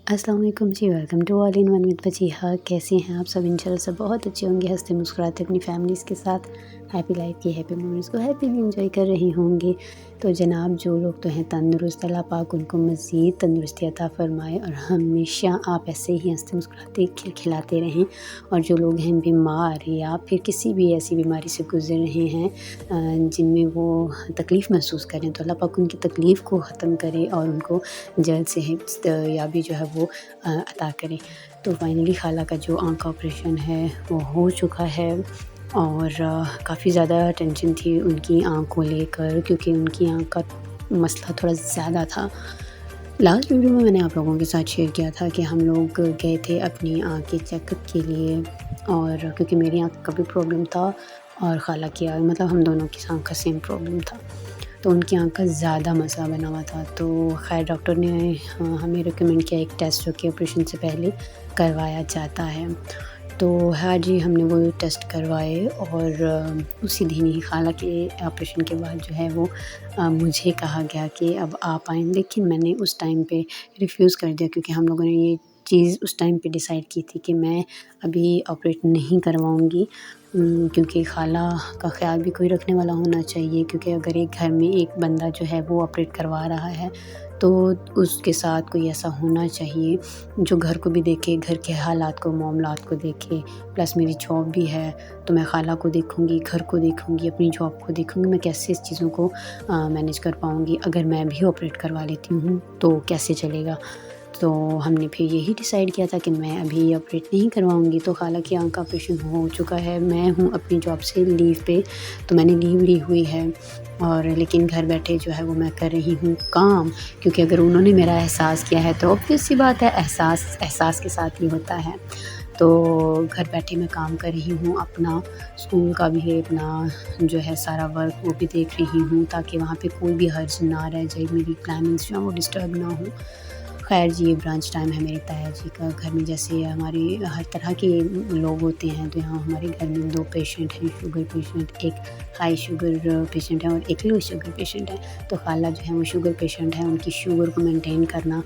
السلام علیکم جی، welcome to all in one with Wajiha. کیسے ہیں آپ سب؟ انشاءاللہ سب بہت اچھے ہوں گے، ہنستے مسکراتے اپنی فیملیز کے ساتھ ہیپی لائف کی ہیپی مومنٹس کو ہیپیلی انجوائے کر رہی ہوں گے۔ تو جناب جو لوگ تو ہیں تندرست، اللہ پاک ان کو مزید تندرستی عطا فرمائے اور ہمیشہ آپ ایسے ہی ہنستے مسکراتے کھلکھلاتے رہیں۔ اور جو لوگ ہیں بیمار یا پھر کسی بھی ایسی بیماری سے گزر رہے ہیں جن میں وہ تکلیف محسوس کریں، تو اللہ پاک ان کی تکلیف کو ختم کرے اور ان کو جلد صحت یابی جو ہے وہ عطا کرے۔ تو فائنلی خالہ کا جو آنکھ کا آپریشن ہے وہ ہو چکا ہے، اور کافی زیادہ ٹینشن تھی ان کی آنکھ کو لے کر، کیونکہ ان کی آنکھ کا مسئلہ تھوڑا زیادہ تھا۔ لاسٹ ویڈیو میں نے آپ لوگوں کے ساتھ شیئر کیا تھا کہ ہم لوگ گئے تھے اپنی آنکھ کے چیک اپ کے لیے، اور کیونکہ میری آنکھ کا بھی پرابلم تھا اور خالہ کی مطلب ہم دونوں کی آنکھ کا سیم پرابلم تھا، تو ان کی آنکھ کا زیادہ مسئلہ بنا ہوا تھا۔ تو خیر ڈاکٹر نے ہمیں ریکمینڈ کیا ایک ٹیسٹ جو کہ آپریشن سے پہلے کروایا جاتا ہے۔ تو ہاں جی، ہم نے وہ ٹیسٹ کروائے، اور اسی دن ہی خالہ کے آپریشن کے بعد جو ہے وہ مجھے کہا گیا کہ اب آپ آئیں، لیکن میں نے اس ٹائم پہ ریفیوز کر دیا، کیونکہ ہم لوگوں نے یہ چیز اس ٹائم پہ ڈیسائیڈ کی تھی کہ میں ابھی آپریٹ نہیں کرواؤں گی، کیونکہ خالہ کا خیال بھی کوئی رکھنے والا ہونا چاہیے، کیونکہ اگر ایک گھر میں ایک بندہ جو ہے وہ آپریٹ کروا رہا ہے تو اس کے ساتھ کوئی ایسا ہونا چاہیے جو گھر کو بھی دیکھے، گھر کے حالات کو، معاملات کو دیکھے۔ پلس میری جاب بھی ہے، تو میں خالہ کو دیکھوں گی، گھر کو دیکھوں گی، اپنی جاب کو دیکھوں گی، میں کیسے اس چیزوں کو مینیج کر پاؤں گی؟ اگر میں بھی آپریٹ کروا لیتی ہوں تو کیسے چلے گا؟ تو ہم نے پھر یہی ڈیسائیڈ کیا تھا کہ میں ابھی آپریٹ نہیں کرواؤں گی۔ تو خالہ کی آنکھ کا آپریشن ہو چکا ہے، میں ہوں اپنی جاب سے لیو پہ، تو میں نے لیو لی ہوئی ہے، اور لیکن گھر بیٹھے جو ہے وہ میں کر رہی ہوں کام، کیونکہ اگر انہوں نے میرا احساس کیا ہے تو obvious سی بات ہے، احساس کے ساتھ ہی ہوتا ہے۔ تو گھر بیٹھے میں کام کر رہی ہوں، اپنا اسکول کا بھی ہے، اپنا جو ہے سارا ورک وہ بھی دیکھ رہی ہوں، تاکہ وہاں پہ کوئی بھی حرج نہ رہ جائے، میری پلاننگس جو ہیں وہ ڈسٹرب نہ ہوں۔ خیر جی، یہ برانچ ٹائم ہے میرے تایا جی کا۔ گھر میں جیسے ہمارے ہر طرح کے لوگ ہوتے ہیں، تو یہاں ہمارے گھر میں 2 پیشنٹ ہیں، شوگر پیشنٹ، ایک ہائی شوگر پیشنٹ ہے اور ایک لو شوگر پیشنٹ ہے۔ تو خالہ جو ہے وہ شوگر پیشنٹ ہے، ان کی شوگر کو مینٹین کرنا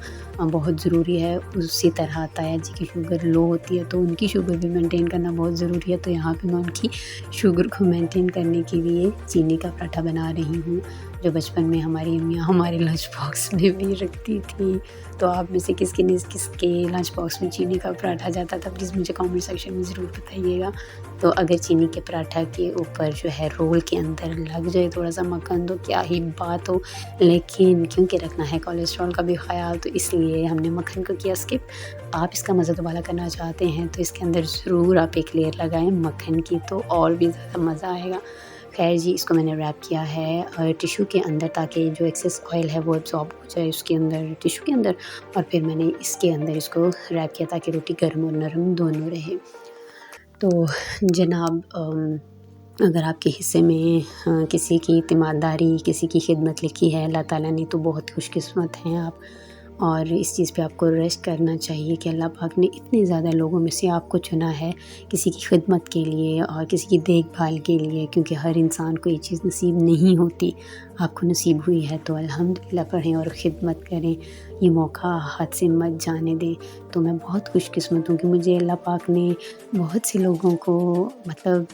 بہت ضروری ہے۔ اسی طرح تایا جی کی شوگر لو ہوتی ہے، تو ان کی شوگر بھی مینٹین کرنا بہت ضروری ہے۔ تو یہاں پہ میں ان کی شوگر کو مینٹین کرنے کے لیے چینی کا پراٹھا بنا رہی ہوں، جو بچپن میں ہماری امیاں ہمارے لنچ باکس میں بھی رکھتی تھی۔ تو آپ میں سے کس کے لنچ باکس میں چینی کا پراٹھا جاتا تھا، پلیز مجھے کامنٹ سیکشن میں ضرور بتائیے گا۔ تو اگر چینی کے پراٹھا کے اوپر جو ہے رول کے اندر لگ جائے تھوڑا سا مکھن تو کیا ہی بات ہو، لیکن کیونکہ رکھنا ہے کولیسٹرول کا بھی خیال، تو اس لیے ہم نے مکھن کو کیا اسکپ۔ آپ اس کا مزہ دوبارہ کرنا چاہتے ہیں تو اس کے اندر ضرور آپ ایک لیئر لگائیں مکھن کی، تو اور بھی زیادہ مزہ آئے گا۔ خیر جی، اس کو میں نے ریپ کیا ہے ٹیشو کے اندر، تاکہ جو ایکسیس آئل ہے وہ ایبزارب ہو جائے اس کے اندر، ٹیشو کے اندر، اور پھر میں نے اس کے اندر اس کو ریپ کیا تاکہ روٹی گرم اور نرم دونوں رہے۔ تو جناب اگر آپ کے حصے میں کسی کی تیمارداری، کسی کی خدمت لکھی ہے اللہ تعالیٰ نے، تو بہت خوش قسمت ہیں آپ، اور اس چیز پہ آپ کو ریسٹ کرنا چاہیے کہ اللہ پاک نے اتنے زیادہ لوگوں میں سے آپ کو چنا ہے کسی کی خدمت کے لیے اور کسی کی دیکھ بھال کے لیے، کیونکہ ہر انسان کو یہ چیز نصیب نہیں ہوتی۔ آپ کو نصیب ہوئی ہے تو الحمدللہ پڑھیں اور خدمت کریں، یہ موقع ہاتھ سے مت جانے دیں۔ تو میں بہت خوش قسمت ہوں کہ مجھے اللہ پاک نے بہت سے لوگوں کو مطلب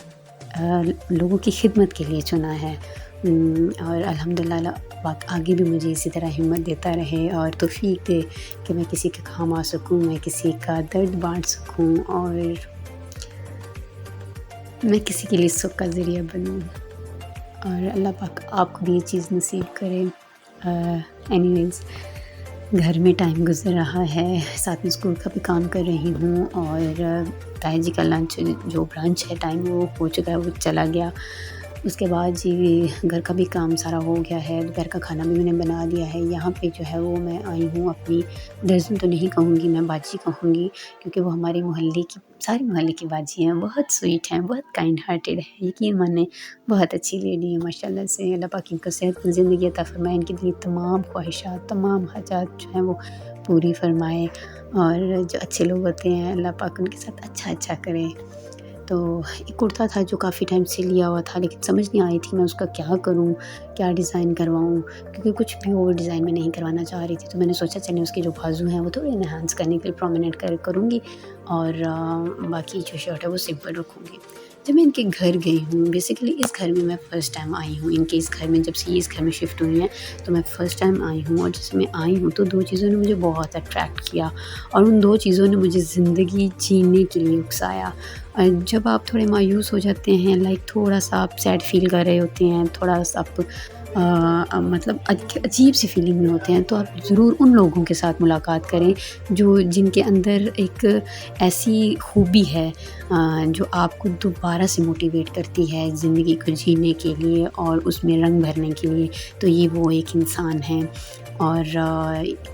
لوگوں کی خدمت کے لیے چنا ہے، اور الحمدللہ اللہ پاک آگے بھی مجھے اسی طرح ہمت دیتا رہے اور توفیق دے کہ میں کسی کے کام آ سکوں، میں کسی کا درد بانٹ سکوں، اور میں کسی کے لیے سکھ کا ذریعہ بنوں، اور اللہ پاک آپ کو بھی یہ چیز نصیب کرے۔ اینی ویز، گھر میں ٹائم گزر رہا ہے، ساتھ میں اسکول کا بھی کام کر رہی ہوں، اور تایا جی کا لنچ جو برانچ ہے ٹائم وہ ہو چکا ہے، وہ چلا گیا۔ اس کے بعد جی گھر کا بھی کام سارا ہو گیا ہے، دوپہر کا کھانا بھی میں نے بنا دیا ہے۔ یہاں پہ جو ہے وہ میں آئی ہوں اپنی درزن تو نہیں کہوں گی، میں باجی کہوں گی، کیونکہ وہ ہمارے محلے کی، سارے محلے کی باجی ہیں، بہت سویٹ ہیں، بہت کائنڈ ہارٹیڈ ہیں، یقین مانیں بہت اچھی لیڈی ہیں ماشاء اللہ سے۔ اللہ پاک ان کو صحت میں زندگی عطا فرمائے، ان کی دلی تمام خواہشات، تمام حاجات جو ہیں وہ پوری فرمائے، اور جو اچھے لوگ ہوتے ہیں اللہ پاک ان کے ساتھ اچھا کرے۔ تو ایک کرتا تھا جو کافی ٹائم سے لیا ہوا تھا، لیکن سمجھ نہیں آئی تھی میں اس کا کیا کروں، کیا ڈیزائن کرواؤں، کیونکہ کچھ بھی اوور ڈیزائن میں نہیں کروانا چاہ رہی تھی۔ تو میں نے سوچا چلیں اس کے جو بازو ہیں وہ تھوڑے انہانس کرنے کے لیے پرومیننٹ کروں گی، اور باقی جو شرٹ ہے وہ سمپل رکھوں گی۔ جب میں ان کے گھر گئی ہوں، بیسیکلی اس گھر میں فرسٹ ٹائم آئی ہوں، ان کے اس گھر میں جب سے یہ اس گھر میں شفٹ ہوئی ہیں تو میں فرسٹ ٹائم آئی ہوں، اور جس میں آئی ہوں تو 2 چیزوں نے مجھے بہت اٹریکٹ کیا، اور ان 2 چیزوں نے مجھے زندگی جینے کے لیے اکسایا۔ جب آپ تھوڑے مایوس ہو جاتے ہیں، لائک تھوڑا سا آپ سیڈ فیل کر رہے ہوتے ہیں، تھوڑا سا آپ مطلب عجیب سی فیلنگ میں ہوتے ہیں، تو آپ ضرور ان لوگوں کے ساتھ ملاقات کریں جن کے اندر ایک ایسی خوبی ہے جو آپ کو دوبارہ سے موٹیویٹ کرتی ہے زندگی کو جینے کے لیے اور اس میں رنگ بھرنے کے لیے۔ تو یہ وہ ایک انسان ہے، اور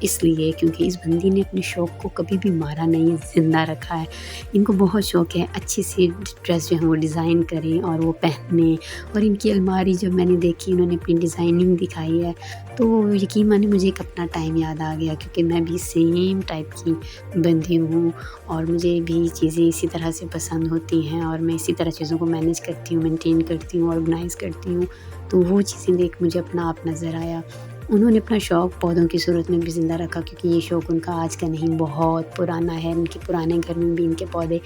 اس لیے کیونکہ اس بندی نے اپنے شوق کو کبھی بھی مارا نہیں، زندہ رکھا ہے۔ ان کو بہت شوق ہے اچھی سی ڈریس جو ہے وہ ڈیزائن کریں اور وہ پہنیں، اور ان کی الماری جب میں نے دیکھی، انہوں نے اپنی ڈیزائننگ دکھائی ہے، تو یقین مانیں مجھے ایک اپنا ٹائم یاد آ گیا، کیونکہ میں بھی سیم ٹائپ کی بندی ہوں، اور مجھے بھی چیزیں اسی طرح سے پسند ہوتی ہیں، اور میں اسی طرح چیزوں کو مینیج کرتی ہوں، مینٹین کرتی ہوں، آرگنائز کرتی ہوں۔ تو وہ چیزیں دیکھ مجھے اپنا آپ نظر آیا۔ انہوں نے اپنا شوق پودوں کی صورت میں بھی زندہ رکھا، کیونکہ یہ شوق ان کا آج کا نہیں، بہت پرانا ہے۔ ان کے پرانے گھر میں بھی ان کے پودے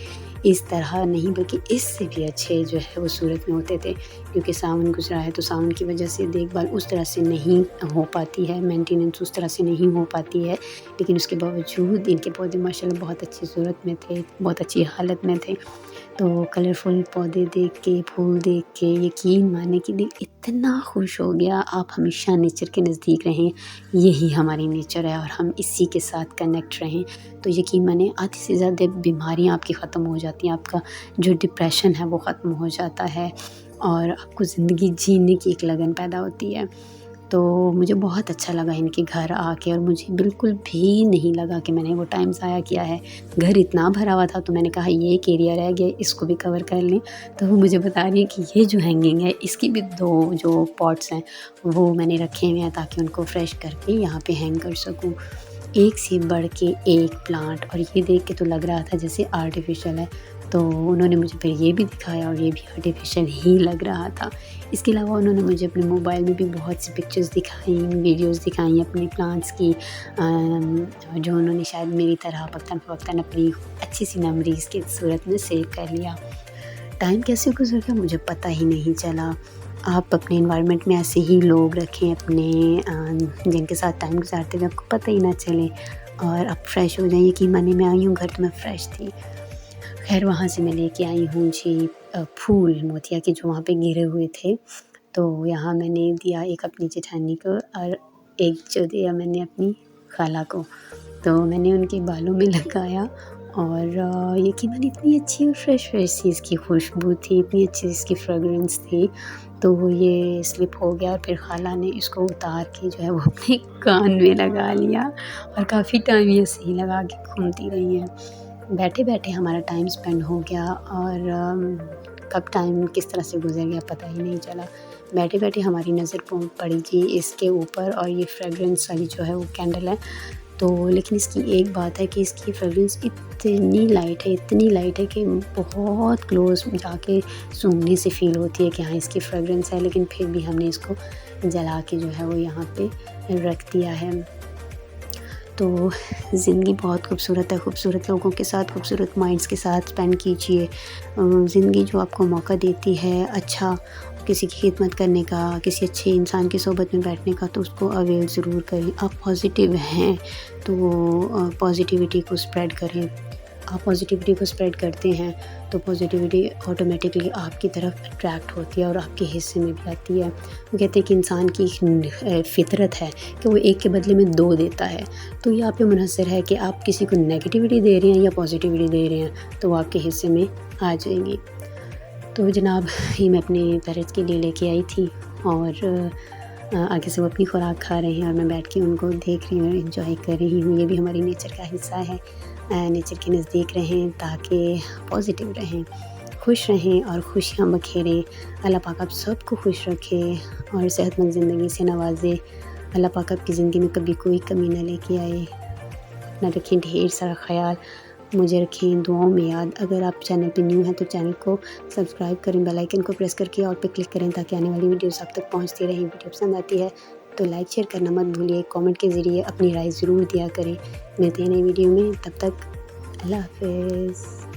اس طرح نہیں بلکہ اس سے بھی اچھے جو ہے وہ صورت میں ہوتے تھے، کیونکہ ساون گزرا ہے تو ساون کی وجہ سے دیکھ بھال اس طرح سے نہیں ہو پاتی ہے، مینٹیننس اس طرح سے نہیں ہو پاتی ہے، لیکن اس کے باوجود ان کے پودے ماشاءاللہ بہت اچھی صورت میں تھے، بہت اچھی حالت میں تھے۔ تو کلرفل پودے دیکھ کے، پھول دیکھ کے یقین مانے کہ دل اتنا خوش ہو گیا۔ آپ ہمیشہ نیچر کے نزدیک رہیں، یہی ہماری نیچر ہے، اور ہم اسی کے ساتھ کنیکٹ رہیں، تو یقین مانے آدھی سے زیادہ بیماریاں آپ کی ختم ہو جاتی ہیں، آپ کا جو ڈپریشن ہے وہ ختم ہو جاتا ہے، اور آپ کو زندگی جینے کی ایک لگن پیدا ہوتی ہے۔ تو مجھے بہت اچھا لگا ان کے گھر آ کے، اور مجھے بالکل بھی نہیں لگا کہ میں نے وہ ٹائم ضائع کیا ہے۔ گھر اتنا بھرا ہوا تھا تو میں نے کہا یہ ایک ایریا رہ گیا، اس کو بھی کور کر لیں، تو وہ مجھے بتا رہی ہے کہ یہ جو ہینگنگ ہے اس کی بھی 2 جو پاٹس ہیں وہ میں نے رکھے ہوئے ہیں تاکہ ان کو فریش کر کے یہاں پہ ہینگ کر سکوں۔ ایک سے بڑھ کے ایک پلانٹ، اور یہ دیکھ کے تو لگ رہا تھا جیسے آرٹیفیشل ہے، تو انہوں نے مجھے پھر یہ بھی دکھایا، اور یہ بھی آرٹیفیشل ہی لگ رہا تھا۔ اس کے علاوہ انہوں نے مجھے اپنے موبائل میں بھی بہت سی پکچرز دکھائیں، ویڈیوز دکھائیں اپنے پلانٹس کی، جو انہوں نے شاید میری طرح وقتاً فوقتاً اپنی اچھی سی میموریز کی صورت میں سیو کر لیا۔ ٹائم کیسے گزر گیا مجھے پتہ ہی نہیں چلا۔ آپ اپنے انوائرمنٹ میں ایسے ہی لوگ رکھیں اپنے جن کے ساتھ ٹائم گزارتے ہوئے آپ کو پتہ ہی نہ چلے، اور آپ فریش ہو جائیں۔ یقین مانے میں آئی ہوں گھر تو میں فریش تھی۔ خیر وہاں سے میں لے کے آئی ہوں جی پھول موتیا کے جو وہاں پہ گرے ہوئے تھے، تو یہاں میں نے دیا ایک اپنی جیٹھانی کو، اور ایک جو دیا میں نے اپنی خالہ کو، تو میں نے ان کے بالوں میں لگایا، اور یقین مانی اتنی اچھی اور فریش سی اس کی خوشبو تھی، اتنی اچھی اس کی فریگرنس تھی، تو یہ سلپ ہو گیا، اور پھر خالہ نے اس کو اتار کے جو ہے وہ اپنے کان میں لگا لیا، اور کافی ٹائم یہ صحیح لگا کے گھومتی رہی ہیں۔ بیٹھے بیٹھے ہمارا ٹائم سپینڈ ہو گیا، اور کب ٹائم کس طرح سے گزر گیا پتہ ہی نہیں چلا۔ بیٹھے بیٹھے ہماری نظر پڑی جی اس کے اوپر، اور یہ فریگرنس والی جو ہے وہ کینڈل ہے، تو لیکن اس کی ایک بات ہے کہ اس کی فریگرنس اتنی لائٹ ہے کہ بہت کلوز جا کے سونگھنے سے فیل ہوتی ہے کہ ہاں اس کی فریگرنس ہے، لیکن پھر بھی ہم نے اس کو جلا کے جو ہے وہ یہاں پہ رکھ دیا ہے۔ تو زندگی بہت خوبصورت ہے، خوبصورت لوگوں کے ساتھ، خوبصورت مائنڈس کے ساتھ اسپینڈ کیجیے۔ زندگی جو آپ کو موقع دیتی ہے اچھا کسی کی خدمت کرنے کا، کسی اچھے انسان کی صحبت میں بیٹھنے کا، تو اس کو اویل ضرور کریں۔ آپ پازیٹیو ہیں تو پازیٹیوٹی کو اسپریڈ کریں۔ آپ پازیٹیوٹی کو اسپریڈ کرتے ہیں تو پازیٹیوٹی آٹومیٹکلی آپ کی طرف اٹریکٹ ہوتی ہے اور آپ کے حصے میں بھی آتی ہے۔ وہ کہتے ہیں کہ انسان کی فطرت ہے کہ وہ ایک کے بدلے میں 2 دیتا ہے، تو یہ آپ پہ منحصر ہے کہ آپ کسی کو نیگیٹیوٹی دے رہے ہیں یا پازیٹیوٹی دے رہے ہیں، تو وہ آپ کے حصے میں آ جائیں گی۔ تو جناب یہ میں اپنے پیرنٹس کے لیے لے کے آئی تھی، اور آگے سے وہ اپنی خوراک کھا رہے ہیں، اور میں بیٹھ کے ان کو دیکھ رہی ہوں، انجوائے کر رہی ہوں۔ یہ بھی ہماری نیچر کا حصہ ہے، نیچر کے نزدیک رہیں تاکہ پازیٹیو رہیں، خوش رہیں اور خوشیاں بکھیریں۔ اللہ پاک آپ سب کو خوش رکھے اور صحت مند زندگی سے نوازے۔ اللہ پاک آپ کی زندگی میں کبھی کوئی کمی نہ لے کے آئے، نہ رکھیں ڈھیر سارا خیال۔ مجھے رکھیں دعاؤں میں یاد۔ اگر آپ چینل پہ نیو ہیں تو چینل کو سبسکرائب کریں، بیل آئیکن کو پریس کر کے آل پہ کلک کریں تاکہ آنے والی ویڈیوز آپ تک پہنچتی رہیں۔ ویڈیو پسند آتی ہے تو لائک شیئر کرنا مت بھولیے، کامنٹ کے ذریعے اپنی رائے ضرور دیا کریں۔ ملتے ہیں نئی ویڈیو میں، تب تک اللہ حافظ۔